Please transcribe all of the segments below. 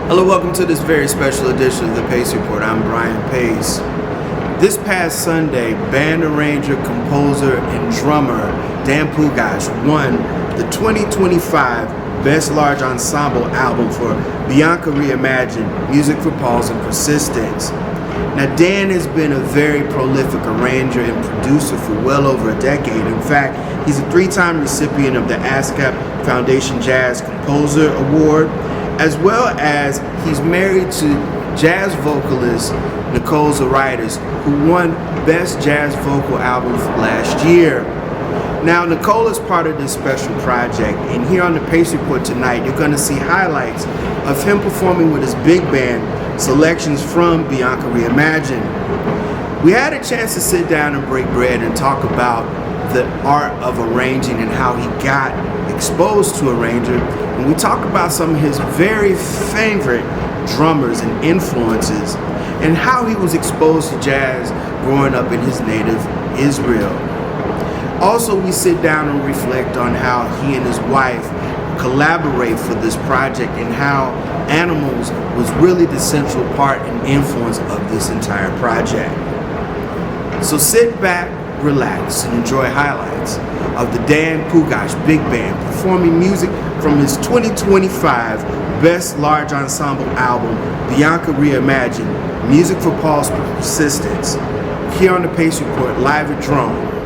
Hello, welcome to this very special edition of the Pace Report. I'm Brian Pace. This past Sunday, band arranger, composer, and drummer Dan Pugach won the 2025 Best Large Ensemble Album for Bianca Reimagined, Music for Paws and Persistence. Now, Dan has been a very prolific arranger and producer for well over a decade. In fact, he's a 3-time recipient of the ASCAP Foundation Jazz Composer Award, as well as he's married to jazz vocalist Nicole Zuraitis, who won Best Jazz Vocal Album last year. Now, Nicole is part of this special project, and here on the Pace Report tonight, you're going to see highlights of him performing with his big band, selections from Bianca Reimagined. We had a chance to sit down and break bread and talk about the art of arranging and how he got exposed to arranger, and we talk about some of his very favorite drummers and influences and how he was exposed to jazz growing up in his native Israel. Also, we sit down and reflect on how he and his wife collaborate for this project and how animals was really the central part and influence of this entire project. So sit back, relax, and enjoy highlights of the Dan Pugach Big Band performing music from his 2025 Best Large Ensemble Album, Bianca Reimagined, Music for Paws and Persistence, here on the Pace Report, live at Drone.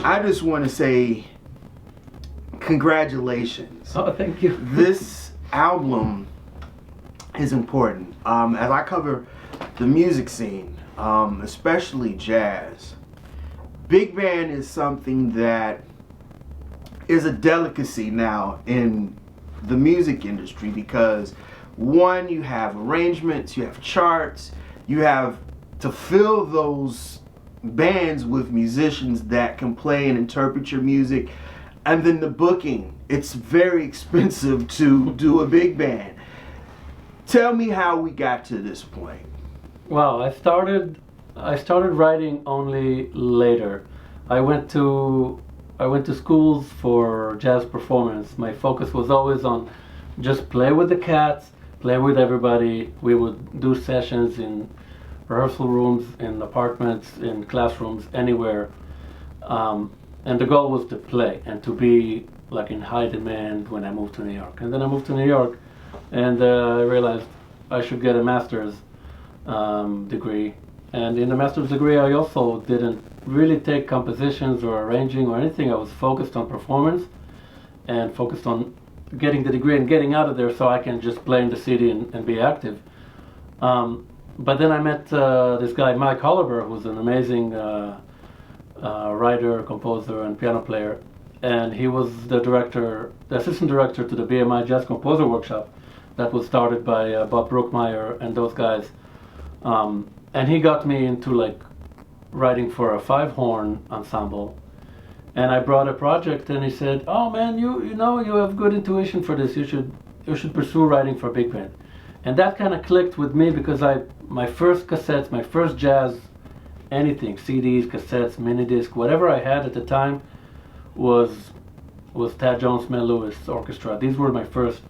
I just want to say congratulations. Oh, thank you. This album is important. As I cover the music scene, especially jazz, big band is something that is a delicacy now in the music industry because one, you have arrangements, you have charts, you have to fill those bands with musicians that can play and interpret your music, and then the booking. It's very expensive to do a big band. Tell me how we got to this point. Well, I started writing only later. I went to schools for jazz performance. My focus was always on just play with the cats, play with everybody. We would do sessions in rehearsal rooms, in apartments, in classrooms, anywhere. And the goal was to play and to be like in high demand when I moved to New York. And then I moved to New York and I realized I should get a master's degree. And in the master's degree I also didn't really take compositions or arranging or anything. I was focused on performance and focused on getting the degree and getting out of there so I can just play in the city and be active. But then I met this guy, Mike Holliber, who's an amazing writer, composer, and piano player. And he was the assistant director to the BMI Jazz Composer Workshop that was started by Bob Brookmeyer and those guys. And he got me into like writing for a 5-horn ensemble. And I brought a project and he said, "Oh man, you know you have good intuition for this. You should pursue writing for big band." And that kind of clicked with me because my first cassettes, my first jazz, anything, CDs, cassettes, mini disc, whatever I had at the time was Thad Jones, Mel Lewis Orchestra. These were my first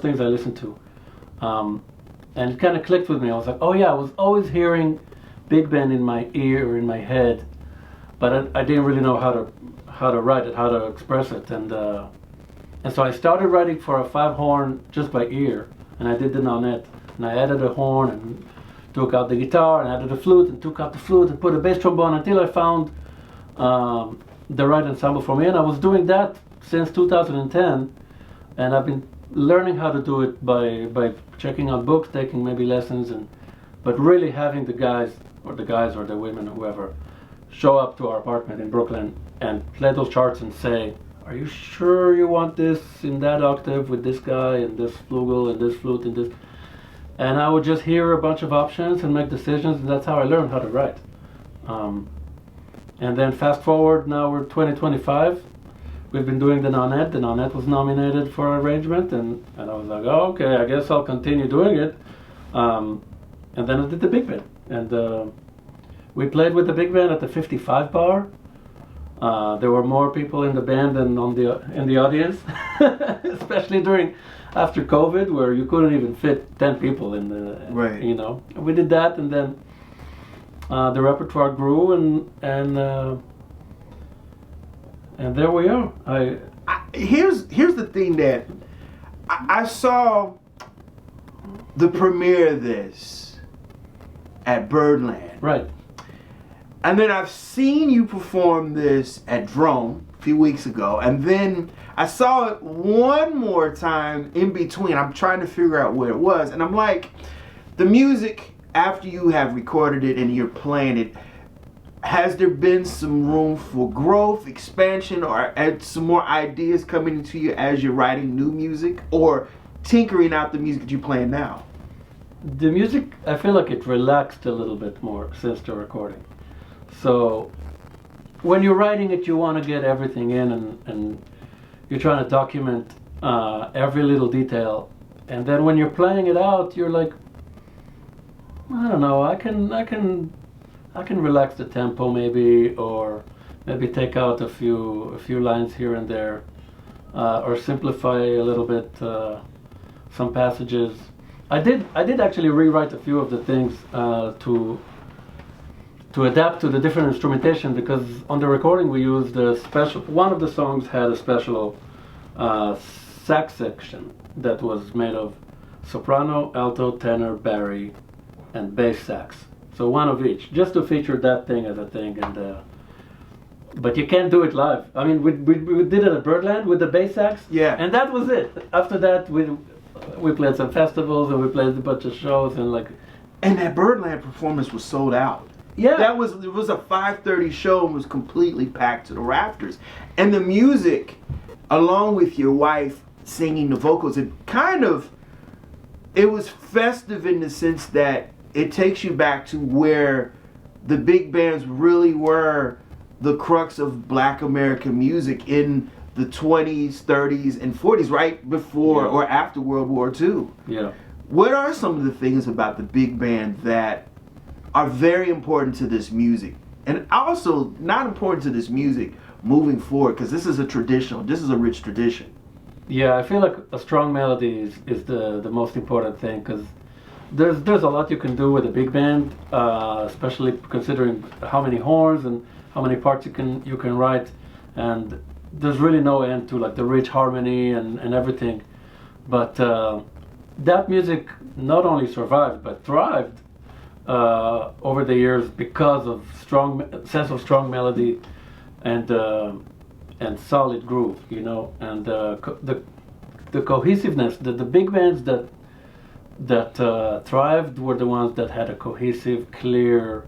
things I listened to. And it kind of clicked with me. I was like, oh yeah, I was always hearing big band in my ear or in my head, but I didn't really know how to write it, how to express it. And so I started writing for a 5-horn just by ear. And I did the Nonet, and I added a horn and took out the guitar and added a flute and took out the flute and put a bass trombone until I found the right ensemble for me. And I was doing that since 2010, and I've been learning how to do it by checking out books, taking maybe lessons, but really having the guys or the women, whoever, show up to our apartment in Brooklyn and play those charts and say, "Are you sure you want this in that octave with this guy and this flugel and this flute and this?" And I would just hear a bunch of options and make decisions, and that's how I learned how to write. And then fast forward, now we're 2025. We've been doing the Nonet. The Nonet was nominated for arrangement, and I was like, oh, okay, I guess I'll continue doing it. And then I did the big band, and we played with the big band at the 55 bar. There were more people in the band than in the audience, especially after COVID, where you couldn't even fit 10 people in the. Right. You know, we did that, and then the repertoire grew, and there we are. Here's the thing that I saw the premiere of this at Birdland. Right. And then I've seen you perform this at Drone a few weeks ago. And then I saw it one more time in between. I'm trying to figure out where it was. And I'm like, the music, after you have recorded it and you're playing it, has there been some room for growth, expansion, or some more ideas coming into you as you're writing new music or tinkering out the music that you're playing now? The music, I feel like it relaxed a little bit more since the recording. So when you're writing it, you want to get everything in, and you're trying to document every little detail and then when you're playing it out, you're like, I don't know, I can relax the tempo maybe, or maybe take out a few lines here and there, or simplify a little bit some passages. I did actually rewrite a few of the things to adapt to the different instrumentation, because on the recording we used one of the songs had a special sax section that was made of soprano, alto, tenor, bari, and bass sax. So one of each, just to feature that thing as a thing. And but you can't do it live. I mean, we did it at Birdland with the bass sax. Yeah. And that was it. After that, we played some festivals and we played a bunch of shows and like. And that Birdland performance was sold out. Yeah. It was a 5:30 show and was completely packed to the rafters. And the music, along with your wife singing the vocals, it was festive in the sense that it takes you back to where the big bands really were the crux of Black American music in the 20s, 30s, and 40s, right before or after World War II. Yeah. What are some of the things about the big band that are very important to this music, and also not important to this music moving forward? Because this is a rich tradition. Yeah, I feel like a strong melody is the most important thing, because there's a lot you can do with a big band, especially considering how many horns and how many parts you can write, and there's really no end to like the rich harmony and everything. But that music not only survived but thrived over the years because of sense of strong melody and solid groove, you know, and the cohesiveness. The big bands that thrived were the ones that had a cohesive, clear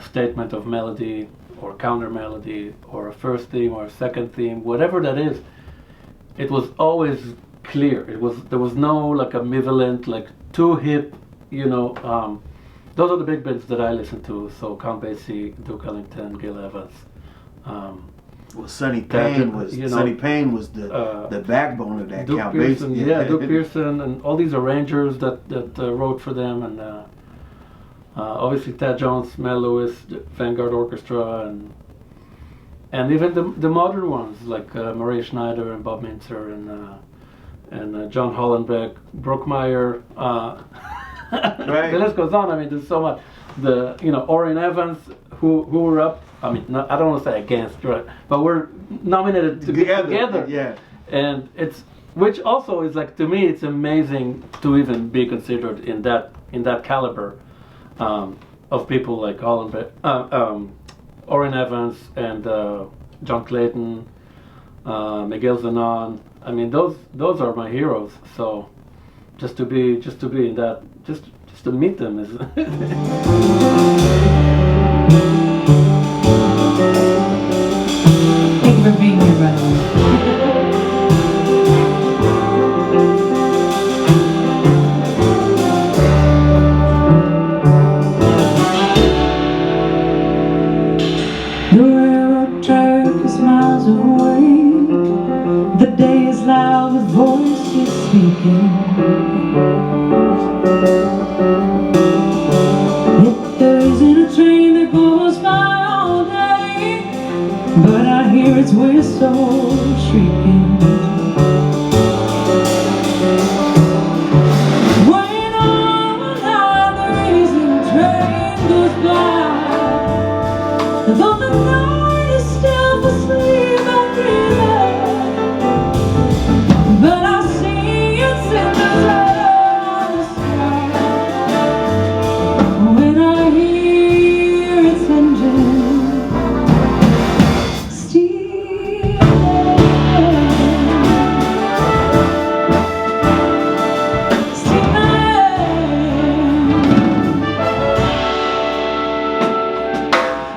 statement of melody or counter melody or a first theme or a second theme, whatever that is. It was always clear. There was no like ambivalent, like too hip, you know. Those are the big bands that I listen to. So Count Basie, Duke Ellington, Gil Evans. Well, Sonny Payne was the backbone of that. Duke Count Pearson, Basie. yeah, Duke Pearson, and all these arrangers that wrote for them, and obviously Thad Jones, Mel Lewis, Vanguard Orchestra, and even the modern ones like Maria Schneider and Bob Mintzer and John Hollenbeck, Brookmeyer. Right. The list goes on. I mean, there's so much. Orrin Evans, who were up. I mean, I don't want to say against, right? But we're nominated together. Yeah. And which also is like, to me, it's amazing to even be considered in that caliber of people like Orrin Evans and John Clayton, Miguel Zanon. I mean, those are my heroes. So just to be in that, just to meet them is. Thank you for being here, brother. The railroad track is miles away. The day is loud with voices speaking. Yet there isn't a train that goes by all day, but I hear its whistle shrieking. When on one night the racing train goes by, though the night is still asleep and dreaming, but I see its silhouette on the sky. When I hear its engine steam,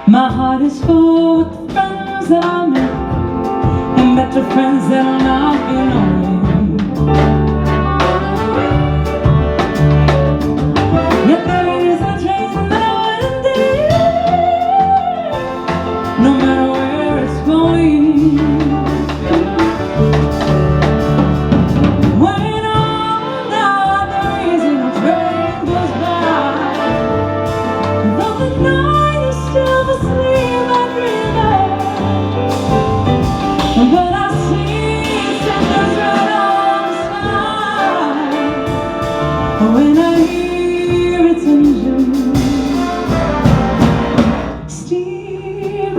my heart is full with the friends that I make, and better friends that I'll not be knowing. Yet there is a train that I wouldn't take, no matter where it's going. When all When I hear its engine steam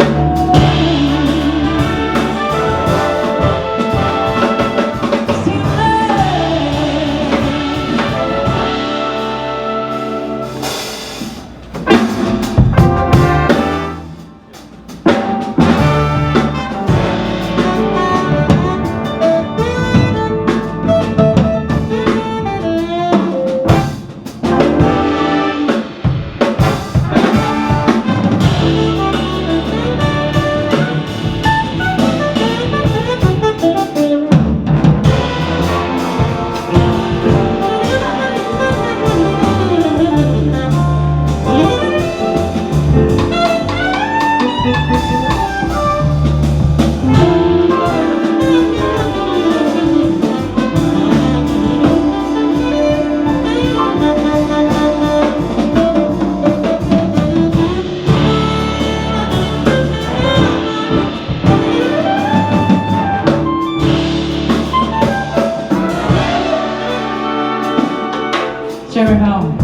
Sure, Hal.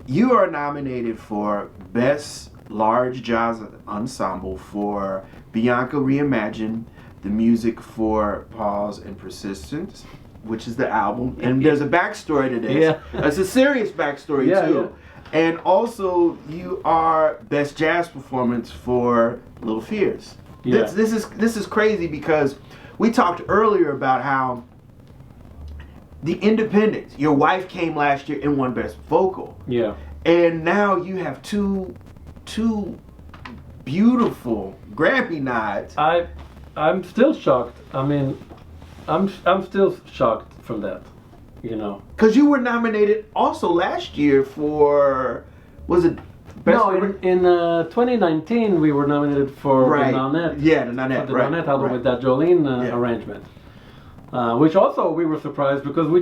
You are nominated for Best Large Jazz Ensemble for Bianca Reimagined, the music for Paws and Persistence, which is the album. And there's a backstory to this. Yeah. It's a serious backstory Yeah, too. And also you are Best Jazz Performance for Little Fears. Yeah. This is crazy because we talked earlier about how the independents, your wife came last year and won Best Vocal. Yeah. And now you have two beautiful Grammy nods. I'm still shocked. I mean, I'm still shocked from that. You know. Because you were nominated also last year for, was it Best? No, in 2019 we were nominated for Right. the Nonet. Yeah, the Nonet. The right. Nonet album right. with that Jolene Yeah. arrangement, which also we were surprised because we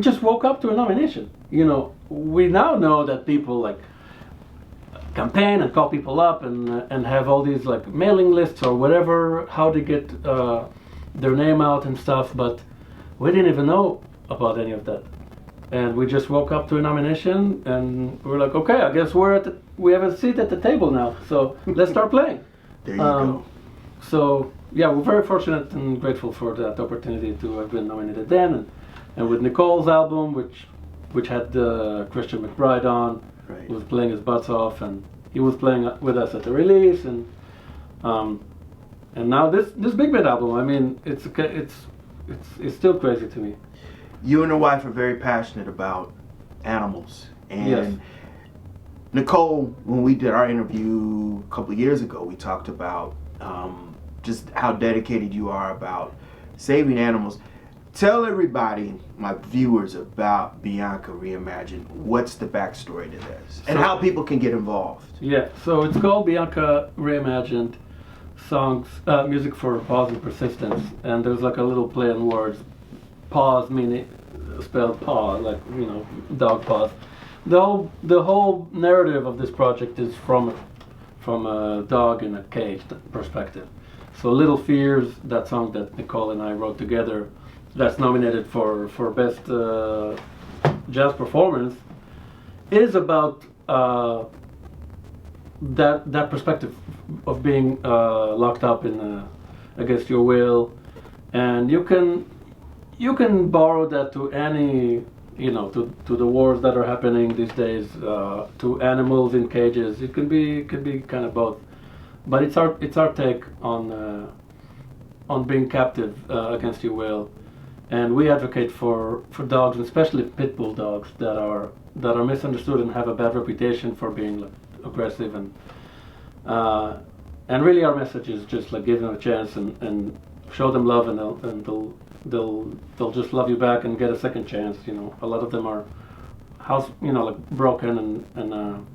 just woke up to a nomination. You know, we now know that people like campaign and call people up and have all these like mailing lists or whatever, how to get their name out and stuff, but we didn't even know about any of that. And we just woke up to a nomination and we were like, okay, I guess we have a seat at the table now, so let's start playing. There you go. So yeah, we're very fortunate and grateful for that opportunity to have been nominated then, and with Nicole's album, which had Christian McBride on, Right. who was playing his butts off, and he was playing with us at the release, and now this big band album. I mean, it's still crazy to me. You and your wife are very passionate about animals. And Yes. Nicole, when we did our interview a couple of years ago, we talked about just how dedicated you are about saving animals. Tell everybody, my viewers, about Bianca Reimagined. What's the backstory to this? And So- how people can get involved. Yeah, so it's called Bianca Reimagined songs, music for Paws and Persistence, and there's like a little play on words. Paws meaning spelled paw, like, you know, dog paws. The whole narrative of this project is from a dog in a cage perspective. So Little Fears, that song that Nicole and I wrote together, that's nominated for best jazz performance, is about that perspective of being locked up in against your will, and you can borrow that to any, you know, to the wars that are happening these days, to animals in cages. It could be kind of both, but it's our take on being captive against your will, And we advocate for dogs, especially pit bull dogs, that are misunderstood and have a bad reputation for being like aggressive, and really our message is just like give them a chance and show them love, and they'll just love you back and get a second chance. You know, a lot of them are like broken and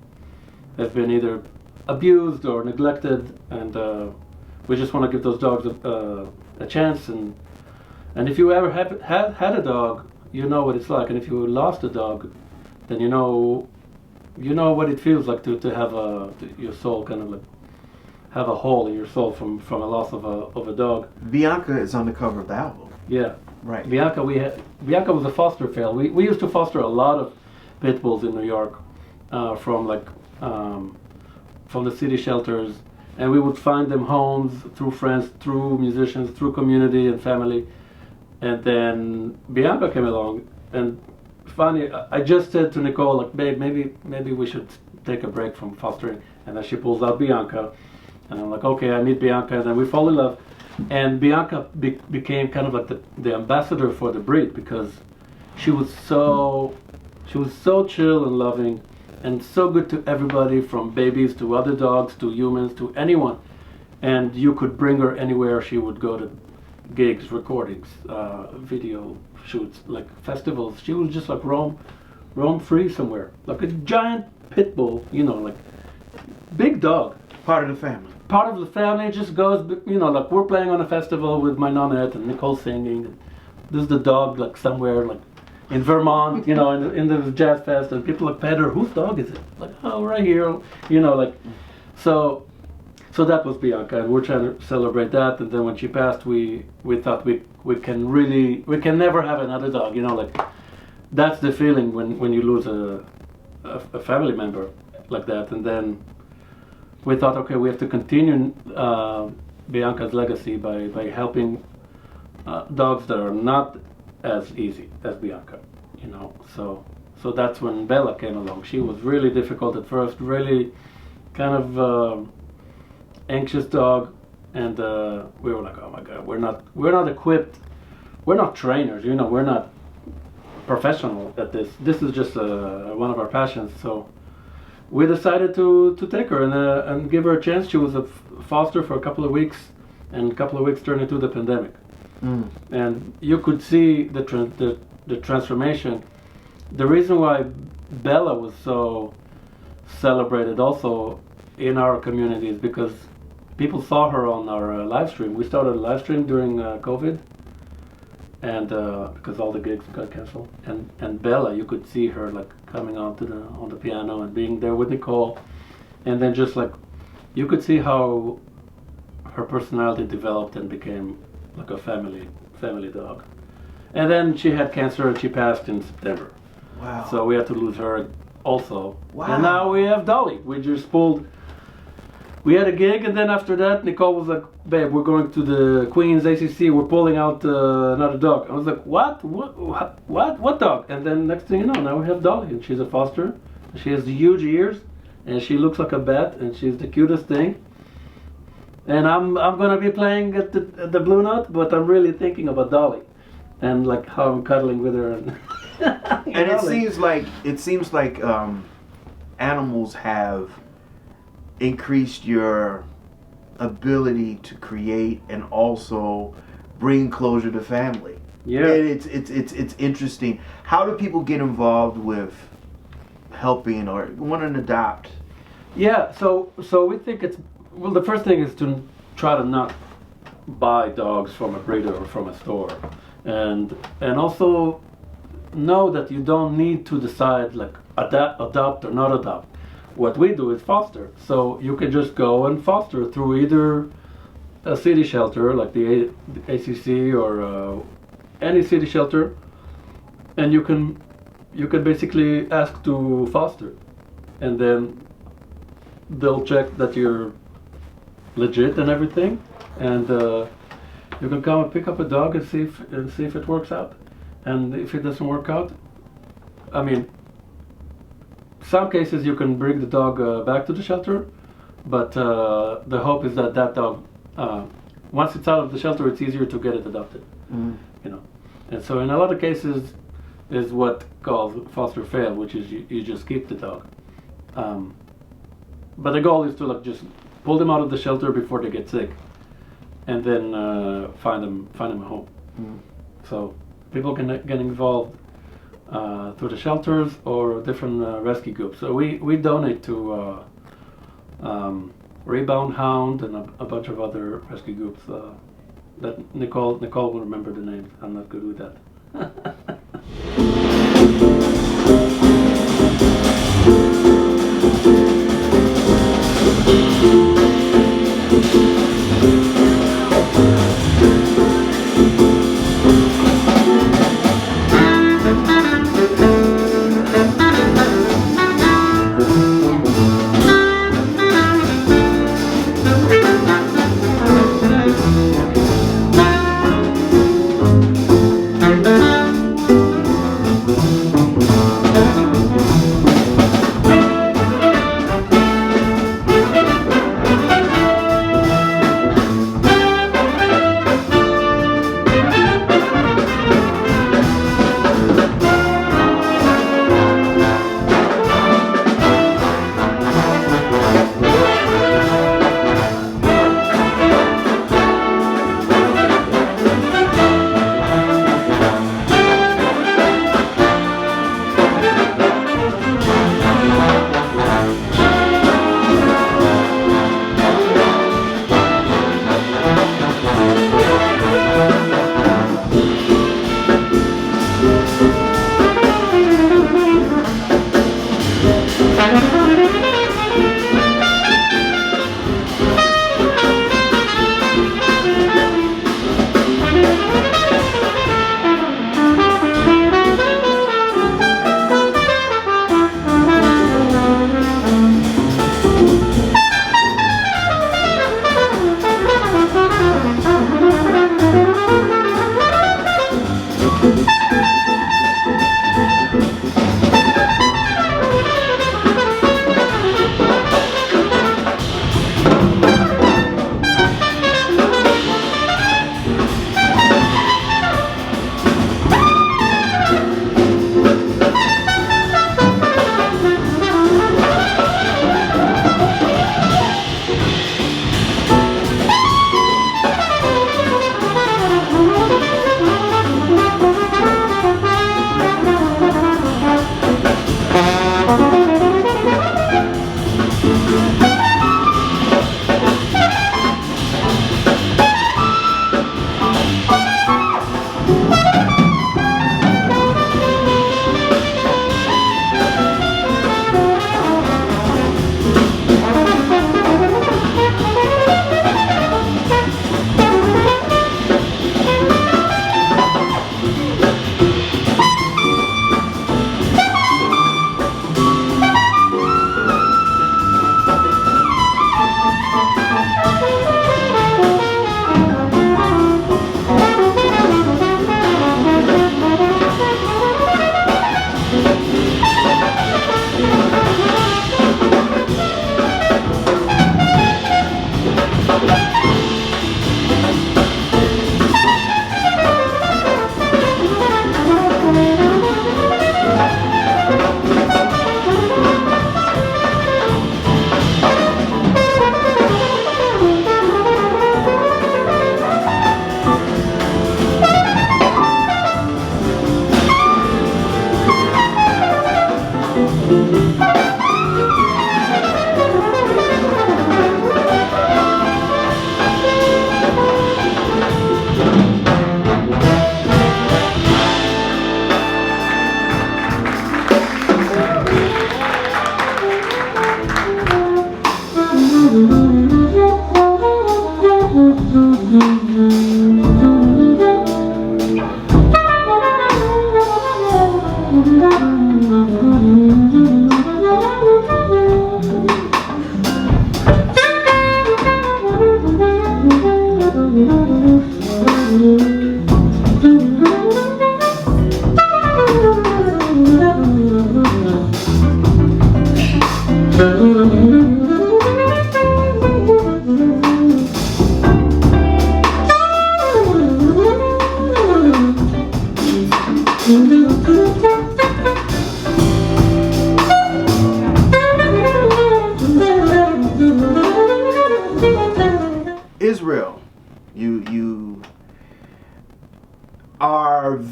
have been either abused or neglected, and we just want to give those dogs a chance. And if you ever had a dog, you know what it's like. And if you lost a dog, then you know what it feels like to have your soul kind of like have a hole in your soul from a loss of a dog. Bianca is on the cover of the album. Yeah, right. Bianca was a foster fail. We used to foster a lot of pit bulls in New York, from the city shelters, and we would find them homes through friends, through musicians, through community and family. And then Bianca came along, and funny, I just said to Nicole, like, babe, maybe we should take a break from fostering. And then she pulls out Bianca, and I'm like, okay, I meet Bianca, and then we fall in love. And Bianca became kind of like the ambassador for the breed, because she was so chill and loving, and so good to everybody, from babies to other dogs to humans to anyone. And you could bring her anywhere. She would go to gigs, recordings, video shoots, like festivals. She would just like roam free somewhere, like a giant pit bull, like big dog. Part of the family. Part of the family. Just goes, like we're playing on a festival with my Nonet and Nicole singing. And there's the dog like somewhere like in Vermont, in the jazz fest, and people like pet her. Whose dog is it? Like, oh, right here, like so. So that was Bianca, and we're trying to celebrate that. And then when she passed, we thought we can never have another dog. Like that's the feeling when you lose a family member like that. And then we thought, okay, we have to continue Bianca's legacy by helping dogs that are not as easy as Bianca. So that's when Bella came along. She was really difficult at first, really kind of anxious dog, and we were like, oh my god, we're not equipped, we're not trainers, we're not professional at this. This is just one of our passions. So we decided to take her and give her a chance. She was a foster for a couple of weeks, and a couple of weeks turned into the pandemic. And you could see the transformation. The reason why Bella was so celebrated also in our community is because people saw her on our live stream. We started a live stream during COVID, and because all the gigs got canceled. And Bella, you could see her like coming on the piano and being there with Nicole, and then just like you could see how her personality developed and became like a family dog. And then she had cancer and she passed in September. Wow. So we had to lose her also. Wow. And now we have Dolly. We had a gig, and then after that, Nicole was like, babe, we're going to the Queen's ACC, we're pulling out another dog. I was like, what dog? And then next thing you know, now we have Dolly, and she's a foster. She has huge ears, and she looks like a bat, and she's the cutest thing. And I'm gonna be playing at the Blue Note, but I'm really thinking about Dolly, and like how I'm cuddling with her. And it seems like animals have increased your ability to create and also bring closure to family. Yeah, and it's interesting. How do people get involved with helping or want to adopt? Yeah, so we think the first thing is to try to not buy dogs from a breeder or from a store, and also know that you don't need to decide like adopt or not adopt. What we do is foster. So you can just go and foster through either a city shelter like the ACC or any city shelter, and you can basically ask to foster, and then they'll check that you're legit and everything, and you can come and pick up a dog and see if it works out. And if it doesn't work out, I mean, some cases you can bring the dog back to the shelter, but the hope is that dog, once it's out of the shelter, it's easier to get it adopted. And so in a lot of cases is what called foster fail, which is you just keep the dog. But the goal is to like just pull them out of the shelter before they get sick, and then find them a home. So people can get involved through the shelters or different rescue groups. So we donate to Rebound Hound and a bunch of other rescue groups that Nicole will remember the names. I'm not good with that.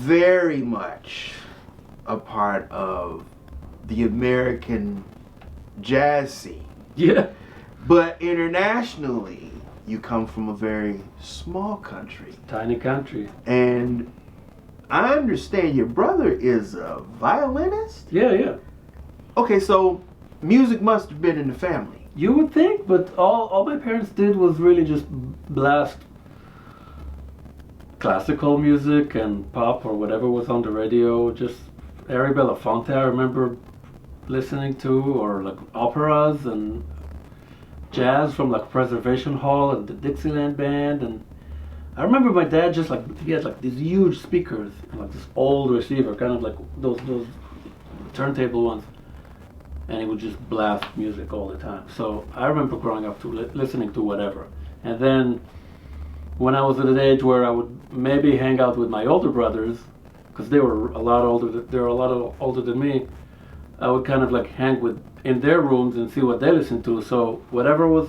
very much a part of the American jazz scene. Yeah. But internationally, you come from a very small country. Tiny country. And I understand your brother is a violinist? Yeah. Okay, so music must have been in the family. You would think, but all my parents did was really just blast classical music and pop or whatever was on the radio. Just Harry Belafonte I remember listening to, or like operas and jazz from like Preservation Hall and the Dixieland Band. And I remember my dad just like, he had like these huge speakers and like this old receiver, kind of like those turntable ones, and he would just blast music all the time. So I remember growing up to listening to whatever. And then when I was at an age where I would maybe hang out with my older brothers, because they were a lot older than me, I would kind of like hang in their rooms and see what they listened to. So whatever was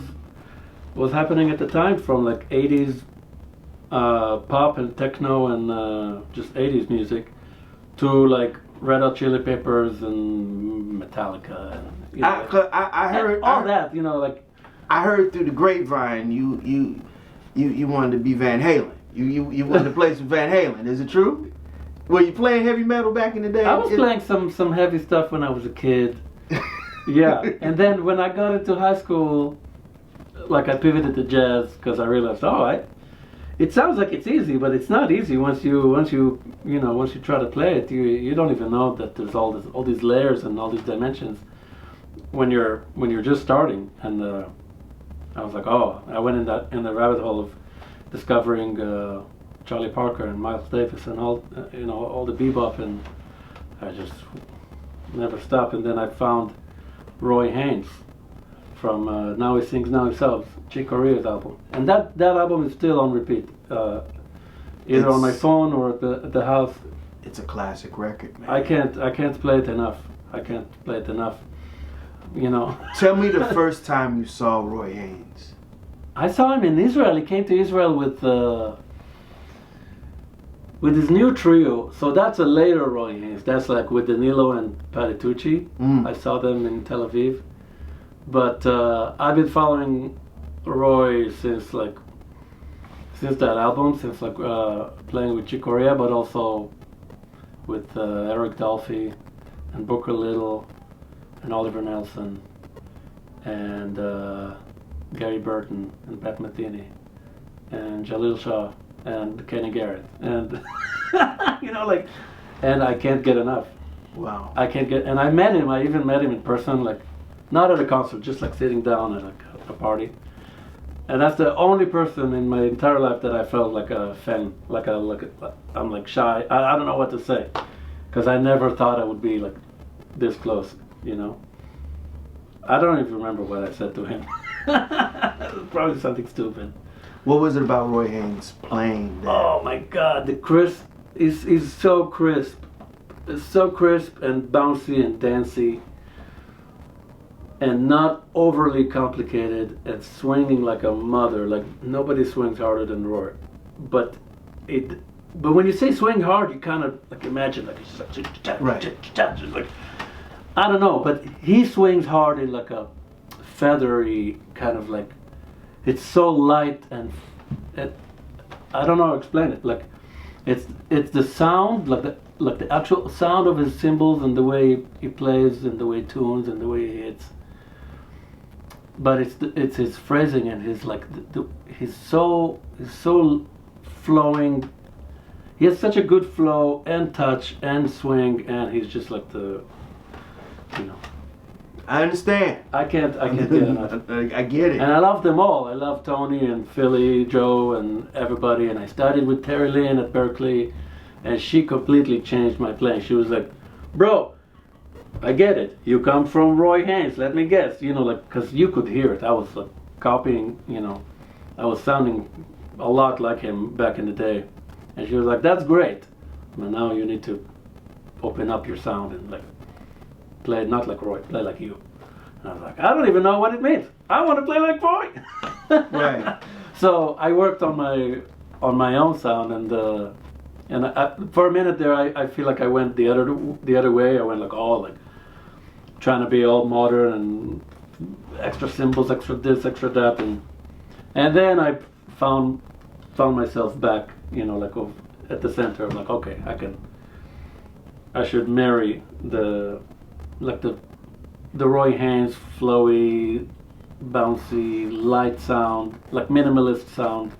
happening at the time, from like 80s pop and techno and just 80s music, to like Red Hot Chili Peppers and Metallica and, you know, I heard that, you know, like I heard through the grapevine you wanted to be Van Halen. You wanted to play some Van Halen. Is it true? Were you playing heavy metal back in the day? I was playing some heavy stuff when I was a kid. Yeah, and then when I got into high school, like I pivoted to jazz because I realized, it sounds like it's easy, but it's not easy once you try to play it. You don't even know that there's all these layers and all these dimensions when you're just starting. And I was like, I went in the rabbit hole of discovering Charlie Parker and Miles Davis and all the bebop, and I just never stopped. And then I found Roy Haynes from Now He Sings Now He Sells, Chick Corea's album, and that album is still on repeat, either on my phone or at the house. It's a classic record, man. I can't play it enough. You know. Tell me the first time you saw Roy Haynes. I saw him in Israel. He came to Israel with his new trio. So that's a later Roy Haynes. That's like with Danilo and Patitucci. I saw them in Tel Aviv. But I've been following Roy since that album, since playing with Chick Corea, but also with Eric Dolphy and Booker Little and Oliver Nelson and Gary Burton and Pat Metheny and Jalil Shah and Kenny Garrett and and I can't get enough. Wow. And I even met him in person, like not at a concert, just like sitting down at a party. And that's the only person in my entire life that I felt like a fan, I'm like shy. I don't know what to say, because I never thought I would be like this close, you know. I don't even remember what I said to him. Probably something stupid. What was it about Roy Haynes playing that? Oh my God, the crisp is so crisp. It's so crisp and bouncy and dancey, and not overly complicated, and swinging like a mother. Like nobody swings harder than Roy. But when you say swing hard, you kind of like imagine like it's just like like, I don't know, but he swings hard in like a feathery kind of like, it's so light and I don't know how to explain it. Like it's the sound, like the actual sound of his cymbals and the way he plays and the way he tunes and the way he hits. But it's his phrasing and his like he's so flowing. He has such a good flow and touch and swing, and he's just like I understand. I can't get enough. I get it. And I love them all. I love Tony and Philly, Joe, and everybody. And I studied with Terri Lynn at Berklee, and she completely changed my playing. She was like, "Bro, I get it. You come from Roy Haynes. Let me guess. Because you could hear it. I was like copying. I was sounding a lot like him back in the day." And she was like, "That's great, but now you need to open up your sound and like play not like Roy, play like you." And I was like, "I don't even know what it means. I want to play like Roy." Right. So I worked on my own sound, and And for a minute there, I feel like I went the other way. I went like trying to be all modern and extra symbols, extra this, extra that, and then I found myself back, at the center. I'm like, okay, I should marry the Roy Haynes flowy, bouncy, light sound, like minimalist sound.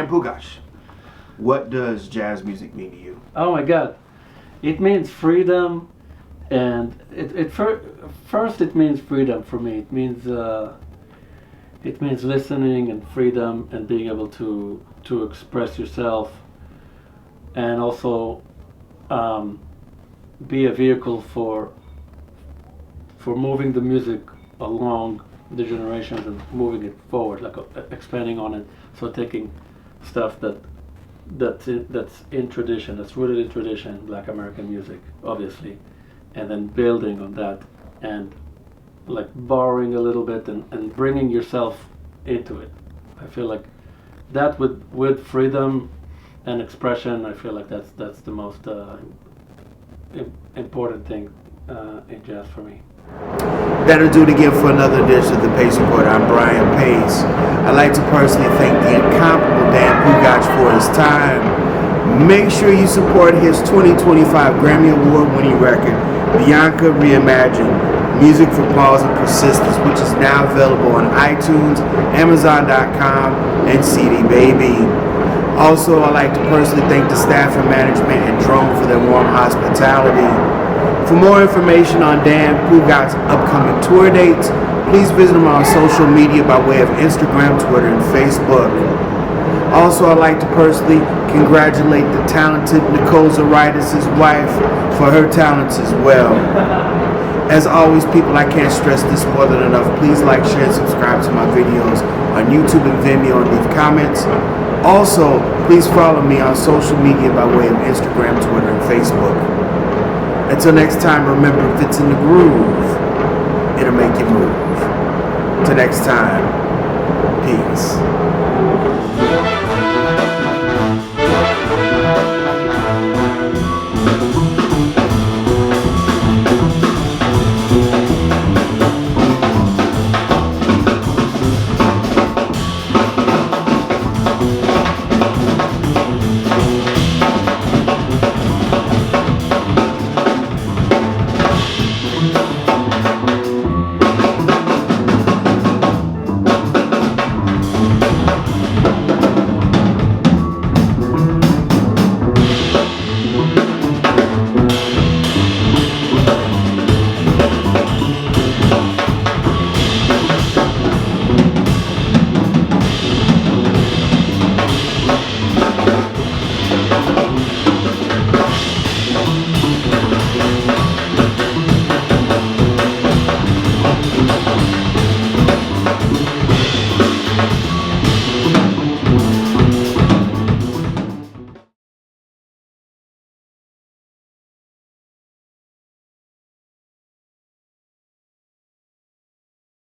Pugach, what does jazz music mean to you? Oh my God, it means freedom, and first it means freedom for me. It means listening and freedom and being able to express yourself, and also be a vehicle for moving the music along the generations and moving it forward, like expanding on it. So taking stuff that's in tradition, that's rooted in tradition, Black American music, obviously, and then building on that and like borrowing a little bit and bringing yourself into it. I feel like that with freedom and expression, I feel like that's the most important thing in jazz for me. That'll do it again for another edition of the Pace Report. I'm Brian Pace. I'd like to personally thank the incomparable Dan Pugach for his time. Make sure you support his 2025 Grammy Award-winning record, Bianca Reimagined, Music for Paws and Persistence, which is now available on iTunes, Amazon.com, and CD Baby. Also, I'd like to personally thank the staff and management and Drone for their warm hospitality. For more information on Dan Pugach's upcoming tour dates, please visit him on social media by way of Instagram, Twitter, and Facebook. Also, I'd like to personally congratulate the talented Nicole Zuraitis' wife for her talents as well. As always, people, I can't stress this more than enough. Please like, share, and subscribe to my videos on YouTube and Vimeo and leave comments. Also, please follow me on social media by way of Instagram, Twitter, and Facebook. Until next time, remember, if it's in the groove, it'll make you move. Till next time, peace.